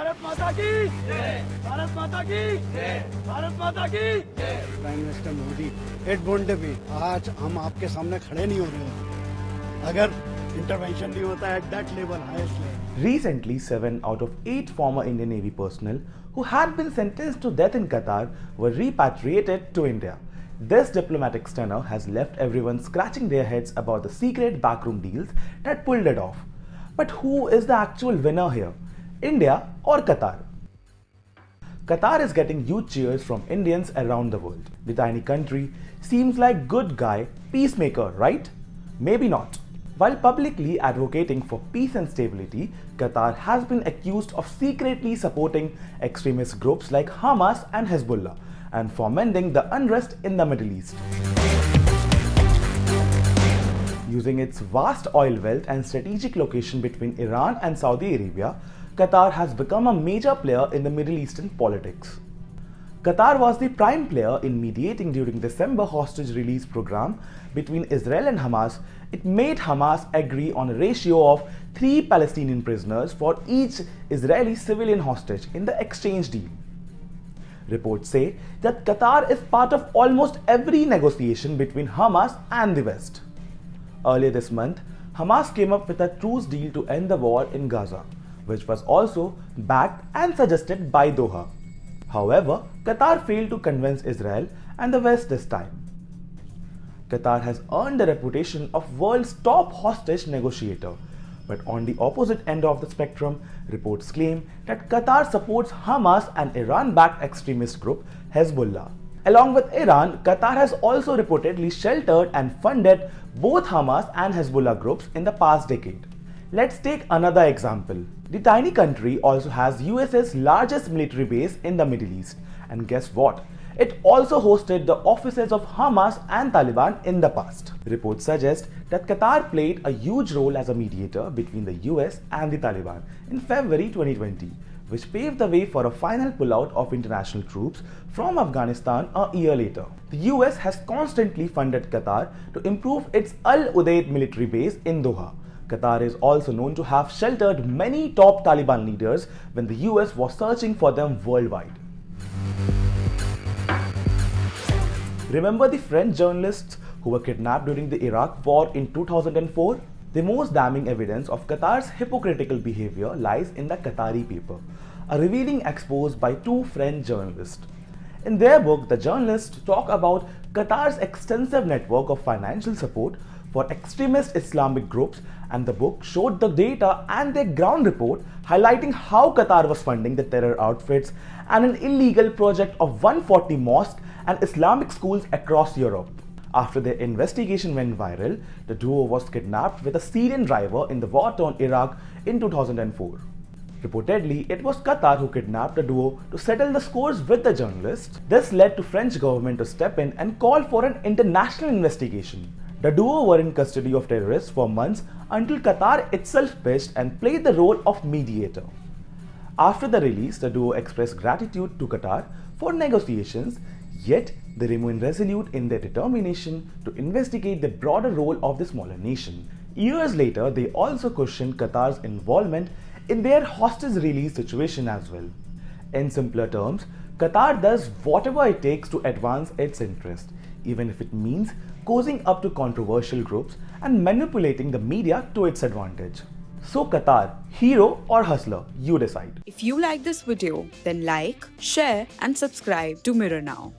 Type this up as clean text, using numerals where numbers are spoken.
भारत माता की जय, भारत माता की जय, भारत माता की जय। Prime minister Modi, it won't be, आज हम आपके सामने खड़े नहीं हो रहे होते अगर इंटरवेंशन नहीं होता at that level, highest level. Recently, 7 out of 8 former Indian Navy personnel who had been sentenced to death in Qatar were repatriated to India. This diplomatic stunner has left everyone scratching their heads about the secret backroom deals that pulled it off. But who is the actual winner here? India or Qatar? Qatar is getting huge cheers from Indians around the world. The tiny country seems like good guy, peacemaker, right? Maybe not. While publicly advocating for peace and stability, Qatar has been accused of secretly supporting extremist groups like Hamas and Hezbollah and fomenting the unrest in the Middle East. Using its vast oil wealth and strategic location between Iran and Saudi Arabia, Qatar has become a major player in the Middle Eastern politics. Qatar was the prime player in mediating during December hostage release program between Israel and Hamas. It made Hamas agree on a ratio of 3 Palestinian prisoners for each Israeli civilian hostage in the exchange deal. Reports say that Qatar is part of almost every negotiation between Hamas and the West. Earlier this month, Hamas came up with a truce deal to end the war in Gaza, which was also backed and suggested by Doha. However, Qatar failed to convince Israel and the West this time. Qatar has earned the reputation of world's top hostage negotiator. But on the opposite end of the spectrum, reports claim that Qatar supports Hamas and Iran-backed extremist group Hezbollah. Along with Iran, Qatar has also reportedly sheltered and funded both Hamas and Hezbollah groups in the past decade. Let's take another example. The tiny country also has US's largest military base in the Middle East. And guess what? It also hosted the offices of Hamas and Taliban in the past. Reports suggest that Qatar played a huge role as a mediator between the US and the Taliban in February 2020, which paved the way for a final pullout of international troops from Afghanistan a year later. The US has constantly funded Qatar to improve its Al Udeid military base in Doha. Qatar is also known to have sheltered many top Taliban leaders when the US was searching for them worldwide. Remember the French journalists who were kidnapped during the Iraq War in 2004? The most damning evidence of Qatar's hypocritical behavior lies in the Qatari Paper, a revealing expose by 2 French journalists. In their book, the journalists talk about Qatar's extensive network of financial support for extremist Islamic groups, and the book showed the data and their ground report highlighting how Qatar was funding the terror outfits and an illegal project of 140 mosques and Islamic schools across Europe. After their investigation went viral, the duo was kidnapped with a Syrian driver in the war-torn Iraq in 2004. Reportedly, it was Qatar who kidnapped the duo to settle the scores with the journalists. This led to French government to step in and call for an international investigation. The duo were in custody of terrorists for months until Qatar itself pitched and played the role of mediator. After the release, the duo expressed gratitude to Qatar for negotiations, yet they remain resolute in their determination to investigate the broader role of the smaller nation. Years later, they also questioned Qatar's involvement in their hostage release situation as well. In simpler terms, Qatar does whatever it takes to advance its interest, even if it means cozying up to controversial groups and manipulating the media to its advantage. So Qatar, hero or hustler, you decide. If you like this video, then like, share and subscribe to Mirror Now.